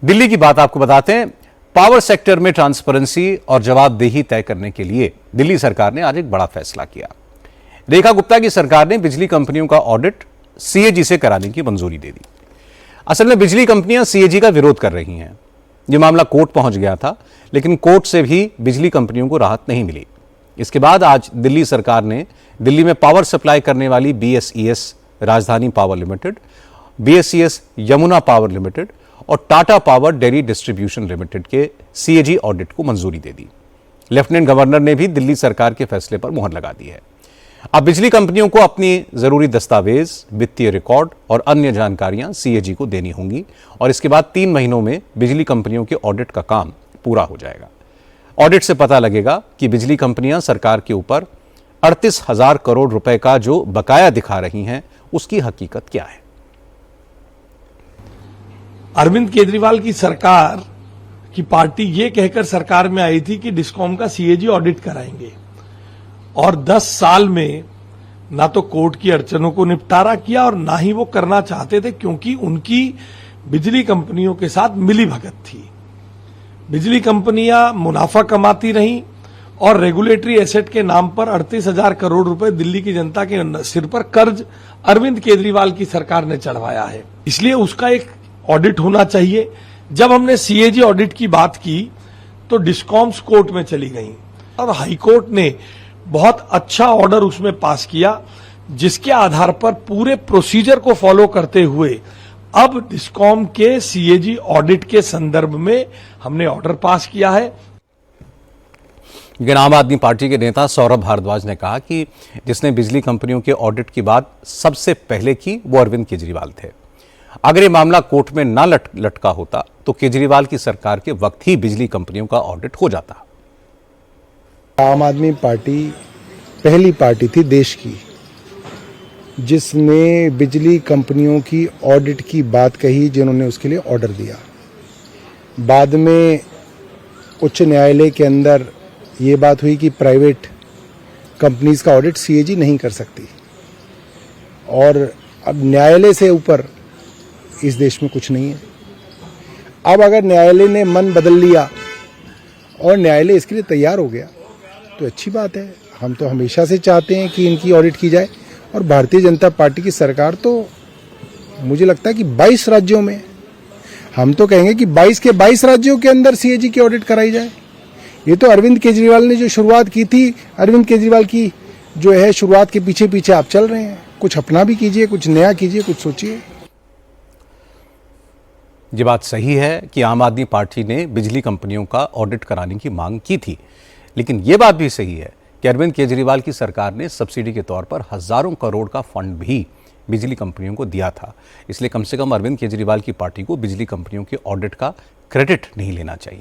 दिल्ली की बात आपको बताते हैं। पावर सेक्टर में ट्रांसपेरेंसी और जवाबदेही तय करने के लिए दिल्ली सरकार ने आज एक बड़ा फैसला किया। रेखा गुप्ता की सरकार ने बिजली कंपनियों का ऑडिट सीएजी से कराने की मंजूरी दे दी। असल में बिजली कंपनियां सीएजी का विरोध कर रही हैं। यह मामला कोर्ट पहुंच गया था, लेकिन कोर्ट से भी बिजली कंपनियों को राहत नहीं मिली। इसके बाद आज दिल्ली सरकार ने दिल्ली में पावर सप्लाई करने वाली BSES Rajdhani power limited, BSES Yamuna power limited और Tata power Delhi distribution limited के सीएजी ऑडिट को मंजूरी दे दी। लेफ्टिनेंट गवर्नर ने भी दिल्ली सरकार के फैसले पर मुहर लगा दी है। अब बिजली कंपनियों को अपनी जरूरी दस्तावेज, वित्तीय रिकॉर्ड और अन्य जानकारियां सीएजी को देनी होंगी और इसके बाद 3 महीनों में बिजली कंपनियों के ऑडिट का काम पूरा हो जाएगा। ऑडिट से पता लगेगा कि बिजली कंपनियां सरकार के ऊपर 38,000 करोड़ रुपए का जो बकाया दिखा रही हैं, उसकी हकीकत क्या है। अरविंद केजरीवाल की सरकार की पार्टी ये कहकर सरकार में आई थी कि डिस्कॉम का सीएजी ऑडिट कराएंगे और 10 साल में ना तो कोर्ट की अड़चनों को निपटारा किया और ना ही वो करना चाहते थे, क्योंकि उनकी बिजली कंपनियों के साथ मिलीभगत थी। बिजली कंपनियां मुनाफा कमाती रहीं और रेगुलेटरी एसेट के नाम पर 38,000 करोड़ रुपए दिल्ली की जनता के सिर पर कर्ज अरविंद केजरीवाल की सरकार ने चढ़वाया है। इसलिए उसका एक ऑडिट होना चाहिए। जब हमने सीएजी ऑडिट की बात की तो डिस्कॉम्स कोर्ट में चली गई और हाईकोर्ट ने बहुत अच्छा ऑर्डर उसमें पास किया, जिसके आधार पर पूरे प्रोसीजर को फॉलो करते हुए अब डिस्कॉम के सीएजी ऑडिट के संदर्भ में हमने ऑर्डर पास किया है। लेकिन आम आदमी पार्टी के नेता सौरभ भारद्वाज ने कहा कि जिसने बिजली कंपनियों के ऑडिट की बात सबसे पहले की वो अरविंद केजरीवाल थे। अगर ये मामला कोर्ट में ना लटका होता तो केजरीवाल की सरकार के वक्त ही बिजली कंपनियों का ऑडिट हो जाता। आम आदमी पार्टी पहली पार्टी थी देश की जिसने बिजली कंपनियों की ऑडिट की बात कही, जिन्होंने उसके लिए ऑर्डर दिया। बाद में उच्च न्यायालय के अंदर ये बात हुई कि प्राइवेट कंपनीज का ऑडिट सीएजी नहीं कर सकती और अब न्यायालय से ऊपर इस देश में कुछ नहीं है। अब अगर न्यायालय ने मन बदल लिया और न्यायालय इसके लिए तैयार हो गया तो अच्छी बात है। हम तो हमेशा से चाहते हैं कि इनकी ऑडिट की जाए और भारतीय जनता पार्टी की सरकार तो मुझे लगता है कि 22 राज्यों में, हम तो कहेंगे कि 22 के 22 राज्यों के अंदर सीएजी की ऑडिट कराई जाए। ये तो अरविंद केजरीवाल ने जो शुरुआत की थी, अरविंद केजरीवाल की जो है शुरुआत के पीछे पीछे आप चल रहे हैं। कुछ अपना भी कीजिए, कुछ नया कीजिए, कुछ सोचिए। ये बात सही है कि आम आदमी पार्टी ने बिजली कंपनियों का ऑडिट कराने की मांग की थी, लेकिन यह बात भी सही है कि अरविंद केजरीवाल की सरकार ने सब्सिडी के तौर पर हजारों करोड़ का फंड भी बिजली कंपनियों को दिया था। इसलिए कम से कम अरविंद केजरीवाल की पार्टी को बिजली कंपनियों के ऑडिट का क्रेडिट नहीं लेना चाहिए।